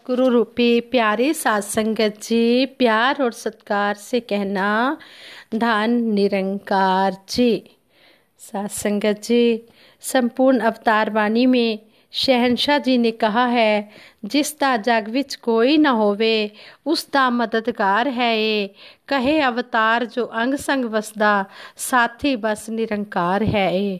गुरु रूपी प्यारी साध संगत जी, प्यार और सत्कार से कहना धन निरंकार जी। साध संगत जी, संपूर्ण अवतार बाणी में शहनशाह जी ने कहा है, जिसदा जग विच कोई न होवे उसदा मददगार है ये। कहे अवतार जो अंग संग वसदा साथी बस निरंकार है ये।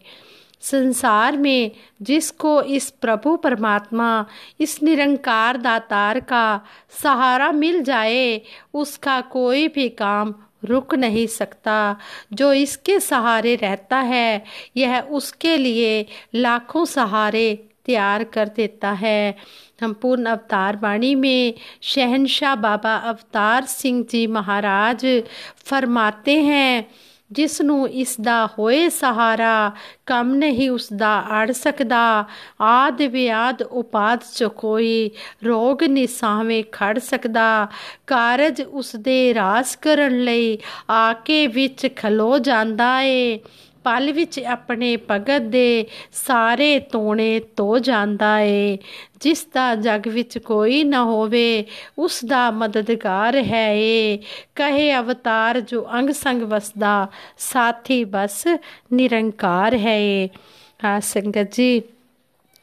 संसार में जिसको इस प्रभु परमात्मा, इस निरंकार दातार का सहारा मिल जाए, उसका कोई भी काम रुक नहीं सकता। जो इसके सहारे रहता है, यह उसके लिए लाखों सहारे तैयार कर देता है। हम पूर्ण अवतार बाणी में शहनशाह बाबा अवतार सिंह जी महाराज फरमाते हैं, जिसनू इसदा होए सहारा कम नहीं उसदा अड़ सकदा। आद व्याध उपाद च कोई रोग निसावे खड़ सकदा। कारज उसदे रास करन लई आके विच खलो जांदा ए। पल विच अपने भगत दे सारे तोने तो जांदा ए। जिसदा जग विच कोई न होवे उसदा मददगार है ये। कहे अवतार जो अंग संग वसदा साथी बस निरंकार है ये। हाँ संगत जी,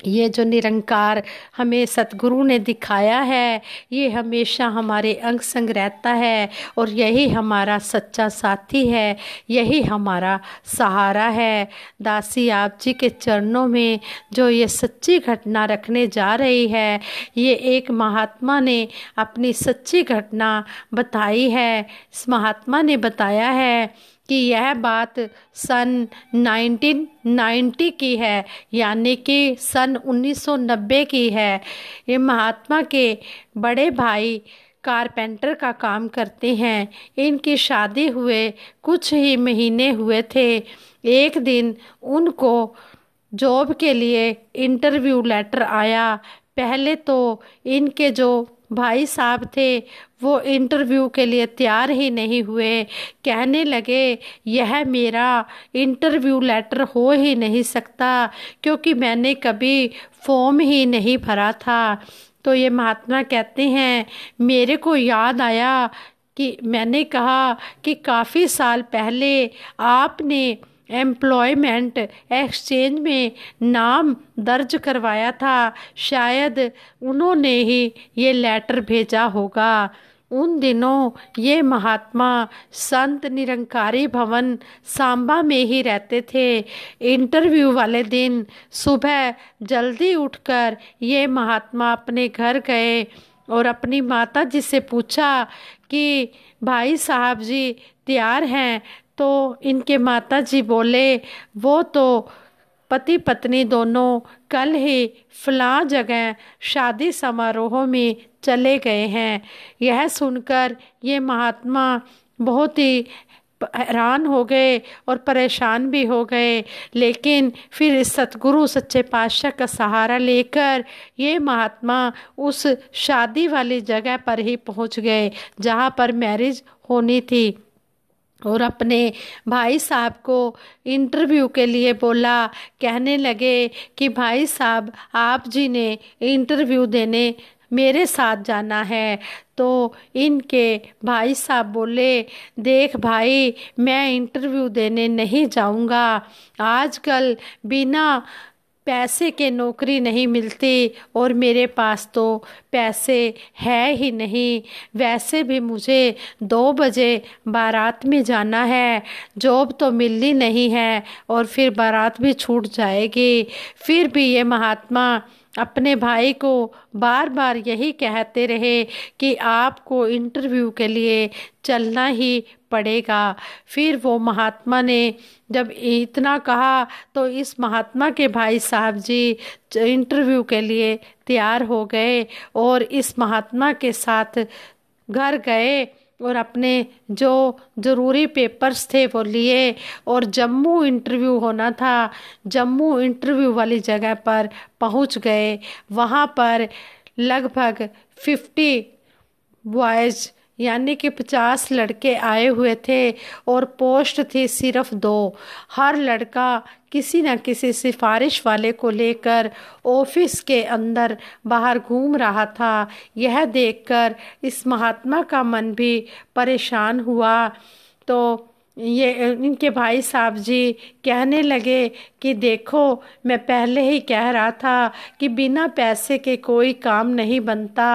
ये जो निरंकार हमें सतगुरु ने दिखाया है, ये हमेशा हमारे अंग संग रहता है और यही हमारा सच्चा साथी है, यही हमारा सहारा है। दासी आप जी के चरणों में जो ये सच्ची घटना रखने जा रही है, ये एक महात्मा ने अपनी सच्ची घटना बताई है। इस महात्मा ने बताया है कि यह बात सन 1990 की है, यानी कि सन 1990 की है। ये महात्मा के बड़े भाई कारपेंटर का काम करते हैं। इनकी शादी हुए कुछ ही महीने हुए थे। एक दिन उनको जॉब के लिए इंटरव्यू लेटर आया। पहले तो इनके जो भाई साहब थे वो इंटरव्यू के लिए तैयार ही नहीं हुए। कहने लगे, यह मेरा इंटरव्यू लेटर हो ही नहीं सकता, क्योंकि मैंने कभी फॉर्म ही नहीं भरा था। तो ये महात्मा कहते हैं, मेरे को याद आया कि मैंने कहा कि काफ़ी साल पहले आपने एम्प्लॉयमेंट एक्सचेंज में नाम दर्ज करवाया था, शायद उन्होंने ही ये लेटर भेजा होगा। उन दिनों ये महात्मा संत निरंकारी भवन सांबा में ही रहते थे। इंटरव्यू वाले दिन सुबह जल्दी उठकर ये महात्मा अपने घर गए और अपनी माता जी से पूछा कि भाई साहब जी तैयार हैं? तो इनके माता जी बोले, वो तो पति पत्नी दोनों कल ही फलां जगह शादी समारोह में चले गए हैं। यह सुनकर ये महात्मा बहुत ही हैरान हो गए और परेशान भी हो गए। लेकिन फिर इस सतगुरु सच्चे पातशाह का सहारा लेकर ये महात्मा उस शादी वाली जगह पर ही पहुंच गए जहां पर मैरिज होनी थी, और अपने भाई साहब को इंटरव्यू के लिए बोला। कहने लगे कि भाई साहब, आप जी ने इंटरव्यू देने मेरे साथ जाना है। तो इनके भाई साहब बोले, देख भाई, मैं इंटरव्यू देने नहीं जाऊंगा। आजकल बिना पैसे के नौकरी नहीं मिलती और मेरे पास तो पैसे है ही नहीं। वैसे भी मुझे 2 बजे बारात में जाना है, जॉब तो मिलनी नहीं है और फिर बारात भी छूट जाएगी। फिर भी ये महात्मा अपने भाई को बार बार यही कहते रहे कि आपको इंटरव्यू के लिए चलना ही पड़ेगा। फिर वो महात्मा ने जब इतना कहा तो इस महात्मा के भाई साहब जी इंटरव्यू के लिए तैयार हो गए और इस महात्मा के साथ घर गए और अपने जो ज़रूरी पेपर्स थे वो लिए और जम्मू इंटरव्यू होना था। जम्मू इंटरव्यू वाली जगह पर पहुंच गए। वहां पर लगभग 50 बॉयज़ यानी कि 50 लड़के आए हुए थे और पोस्ट थी सिर्फ 2। हर लड़का किसी न किसी सिफारिश वाले को लेकर ऑफिस के अंदर बाहर घूम रहा था। यह देखकर इस महात्मा का मन भी परेशान हुआ। तो ये इनके भाई साहब जी कहने लगे कि देखो, मैं पहले ही कह रहा था कि बिना पैसे के कोई काम नहीं बनता।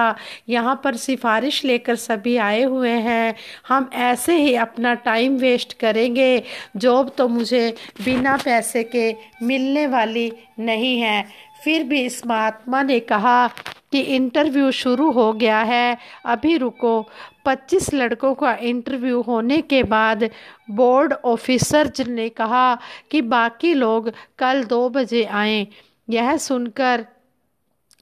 यहाँ पर सिफारिश लेकर सभी आए हुए हैं, हम ऐसे ही अपना टाइम वेस्ट करेंगे। जॉब तो मुझे बिना पैसे के मिलने वाली नहीं है। फिर भी इस महात्मा ने कहा कि इंटरव्यू शुरू हो गया है, अभी रुको। 25 लड़कों का इंटरव्यू होने के बाद बोर्ड ऑफिसर ने कहा कि बाकी लोग कल 2 बजे आएं। यह सुनकर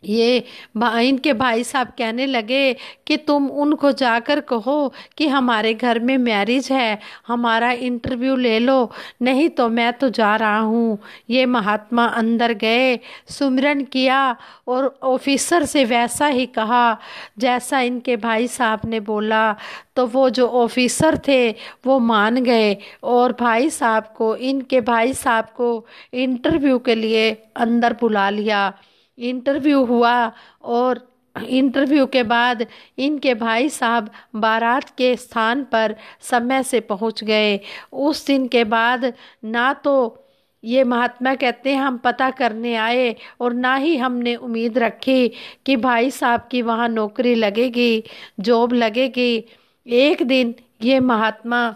इनके भाई साहब कहने लगे कि तुम उनको जाकर कहो कि हमारे घर में मैरिज है, हमारा इंटरव्यू ले लो, नहीं तो मैं तो जा रहा हूँ। ये महात्मा अंदर गए, सुमिरन किया और ऑफिसर से वैसा ही कहा जैसा इनके भाई साहब ने बोला। तो वो जो ऑफिसर थे वो मान गए और इनके भाई साहब को इंटरव्यू के लिए अंदर बुला लिया। इंटरव्यू हुआ और इंटरव्यू के बाद इनके भाई साहब बारात के स्थान पर समय से पहुंच गए। उस दिन के बाद ना तो ये महात्मा कहते हैं हम पता करने आए और ना ही हमने उम्मीद रखी कि भाई साहब की वहाँ नौकरी लगेगी, जॉब लगेगी। एक दिन ये महात्मा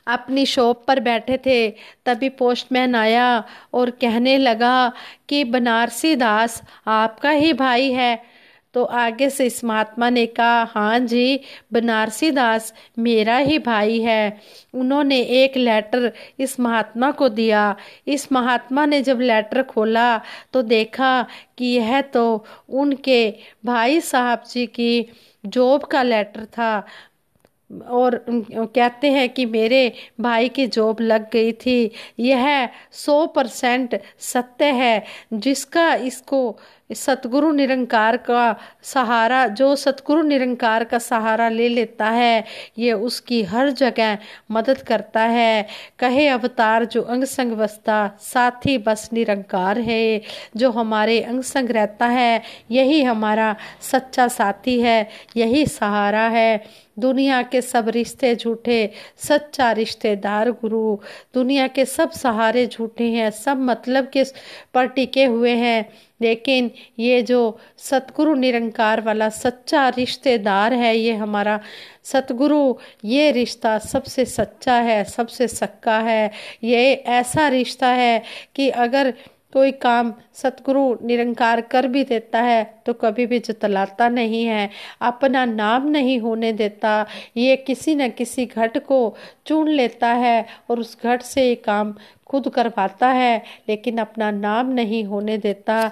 अपनी शॉप पर बैठे थे, तभी पोस्टमैन आया और कहने लगा कि बनारसी दास आपका ही भाई है। तो आगे से इस महात्मा ने कहा, हाँ जी, बनारसी दास मेरा ही भाई है। उन्होंने एक लेटर इस महात्मा को दिया। इस महात्मा ने जब लेटर खोला तो देखा कि यह तो उनके भाई साहब जी की जॉब का लेटर था और कहते हैं कि मेरे भाई की जॉब लग गई थी। यह 100% सत्य है, जिसका इसको सतगुरु निरंकार का सहारा, जो सतगुरु निरंकार का सहारा ले लेता है, ये उसकी हर जगह मदद करता है। कहे अवतार जो अंग संग बसता, साथी बस निरंकार है। जो हमारे अंग संग रहता है यही हमारा सच्चा साथी है, यही सहारा है। दुनिया के सब रिश्ते झूठे, सच्चा रिश्तेदार गुरु। दुनिया के सब सहारे झूठे हैं, सब मतलब के पर टिके हुए हैं, लेकिन ये जो सतगुरु निरंकार वाला सच्चा रिश्तेदार है, ये हमारा सतगुरु, ये रिश्ता सबसे सच्चा है, सबसे सक्का है। ये ऐसा रिश्ता है कि अगर कोई काम सतगुरु निरंकार कर भी देता है तो कभी भी जतलाता नहीं है, अपना नाम नहीं होने देता। ये किसी न किसी घट को चुन लेता है और उस घट से ये काम खुद करवाता है, लेकिन अपना नाम नहीं होने देता।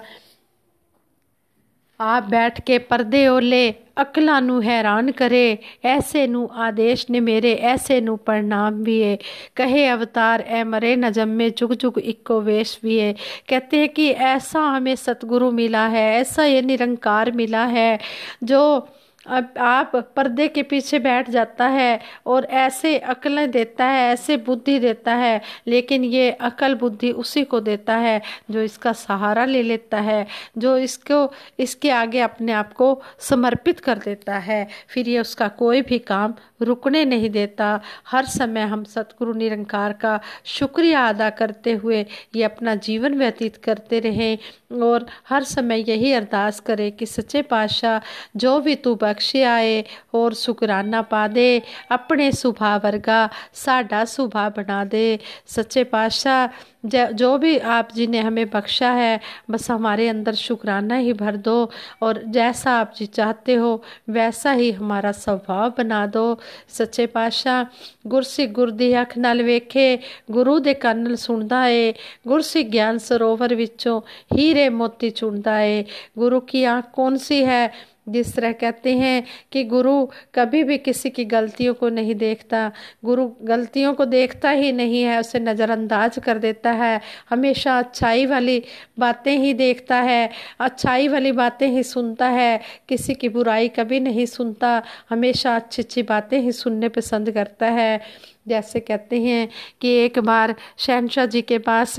आप बैठ के पर्दे ओले अकलां नू हैरान करे, ऐसे नू आदेश ने मेरे, ऐसे नू प्रणाम भी है। कहे अवतार ए मरे न जम्मे, जुग जुग इक्को वेश भी है। कहते हैं कि ऐसा हमें सतगुरु मिला है, ऐसा ये निरंकार मिला है जो अब आप पर्दे के पीछे बैठ जाता है और ऐसे अकलें देता है, ऐसे बुद्धि देता है, लेकिन ये अकल बुद्धि उसी को देता है जो इसका सहारा ले लेता है, जो इसके आगे अपने आप को समर्पित कर देता है। फिर ये उसका कोई भी काम रुकने नहीं देता। हर समय हम सतगुरु निरंकार का शुक्रिया अदा करते हुए ये अपना जीवन व्यतीत करते रहें और हर समय यही अरदास करें कि सच्चे पातशाह जो भी तू बख्शे आए और शुकराना पा दे, अपने सुभा वर्गा साडा सुभा बना दे। सच्चे पातशाह जो भी आप जी ने हमें बख्शा है, बस हमारे अंदर शुक्राना ही भर दो और जैसा आप जी चाहते हो वैसा ही हमारा स्वभाव बना दो। सच्चे पातशाह गुरसिख गुर दी अख नाल वेखे, गुरु दे कान सुनदा है, गुरसिख ज्ञान सरोवर विचों हीरे मोती चुनदा है। गुरु की आँख कौन सी है जिस तरह कहते हैं कि गुरु कभी भी किसी की गलतियों को नहीं देखता, गुरु गलतियों को देखता ही नहीं है, उसे नज़रअंदाज कर देता है, हमेशा अच्छाई वाली बातें ही देखता है, अच्छाई वाली बातें ही सुनता है, किसी की बुराई कभी नहीं सुनता, हमेशा अच्छी अच्छी बातें ही सुनने पसंद करता है। जैसे कहते हैं कि एक बार शहनशाह जी के पास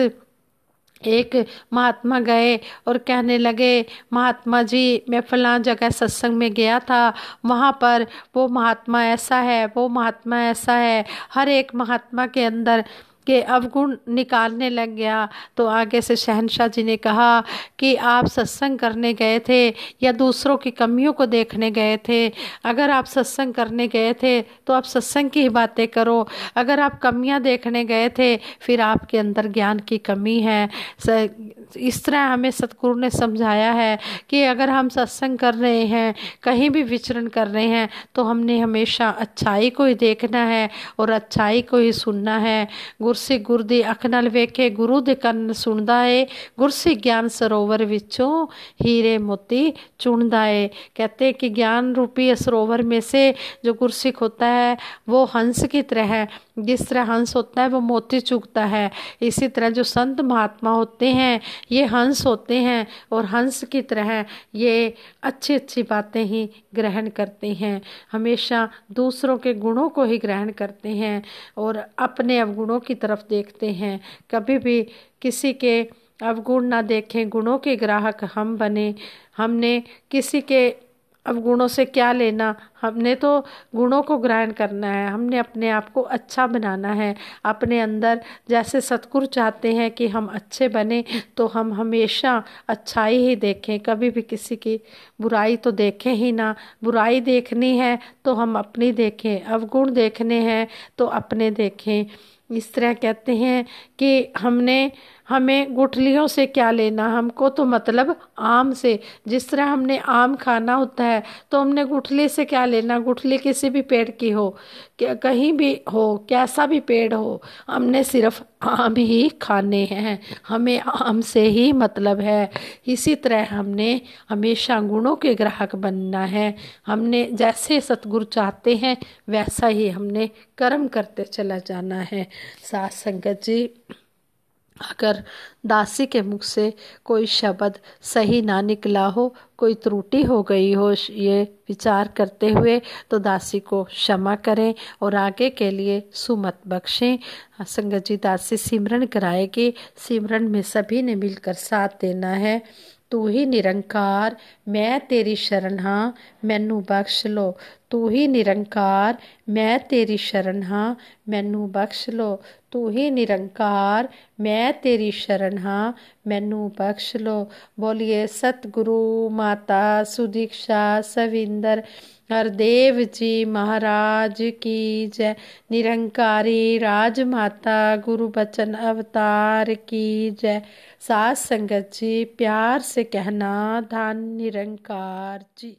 एक महात्मा गए और कहने लगे, महात्मा जी मैं फलां जगह सत्संग में गया था, वहाँ पर वो महात्मा ऐसा है, वो महात्मा ऐसा है, हर एक महात्मा के अंदर के अवगुण निकालने लग गया। तो आगे से शहनशाह जी ने कहा कि आप सत्संग करने गए थे या दूसरों की कमियों को देखने गए थे? अगर आप सत्संग करने गए थे तो आप सत्संग की ही बातें करो, अगर आप कमियां देखने गए थे फिर आपके अंदर ज्ञान की कमी है। इस तरह हमें सतगुरु ने समझाया है कि अगर हम सत्संग कर रहे हैं, कहीं भी विचरण कर रहे हैं, तो हमने हमेशा अच्छाई को ही देखना है और अच्छाई को ही सुनना है। गुरसिख गुर दी अख नाल वेखे, गुरु दे कन्न सुनदा है, गुरसिख ज्ञान सरोवर विचों हीरे मोती चुनदा है। कहते हैं कि ज्ञान रूपी सरोवर में से जो गुरसिख होता है वो हंस की तरह है, जिस तरह हंस होता है वो मोती चुगता है, इसी तरह जो संत महात्मा होते हैं ये हंस होते हैं और हंस की तरह ये अच्छी अच्छी बातें ही ग्रहण करते हैं, हमेशा दूसरों के गुणों को ही ग्रहण करते हैं और अपने अवगुणों की तरफ देखते हैं। कभी भी किसी के अवगुण ना देखें, गुणों के ग्राहक हम बने। हमने किसी के अवगुणों से क्या लेना, हमने तो गुणों को ग्रहण करना है, हमने अपने आप को अच्छा बनाना है। अपने अंदर जैसे सतगुरु चाहते हैं कि हम अच्छे बने, तो हम हमेशा अच्छाई ही देखें, कभी भी किसी की बुराई तो देखें ही ना। बुराई देखनी है तो हम अपनी देखें, अवगुण देखने हैं तो अपने देखें। इस तरह कहते हैं कि हमें गुठलियों से क्या लेना, हमको तो मतलब आम से। जिस तरह हमने आम खाना होता है तो हमने गुठली से क्या लेना, गुठली किसी भी पेड़ की हो, कहीं भी हो, कैसा भी पेड़ हो, हमने सिर्फ आम ही खाने हैं, हमें आम से ही मतलब है। इसी तरह हमने हमेशा गुणों के ग्राहक बनना है। हमने जैसे सतगुरु चाहते हैं वैसा ही हमने कर्म करते चला जाना है। साथ संगत जी, अगर दासी के मुख से कोई शब्द सही ना निकला हो, कोई त्रुटि हो गई हो ये विचार करते हुए, तो दासी को क्षमा करें और आगे के लिए सुमत बख्शें। संगत जी दासी सिमरन कराएगी, सिमरन में सभी ने मिलकर साथ देना है। तू ही निरंकार मैं तेरी शरण हाँ, मैनू बख्श लो। तू ही निरंकार मैं तेरी शरण हाँ, मैनू बख्श लो। तू ही निरंकार मैं तेरी शरण हाँ, मैनू बख्श लो। बोलिए सतगुरु माता सुदीक्षा सविंदर हरदेव जी महाराज की जय। निरंकारी राजमाता गुरु बचन अवतार की जय। साथ संगत जी प्यार से कहना धन निरंकार जी।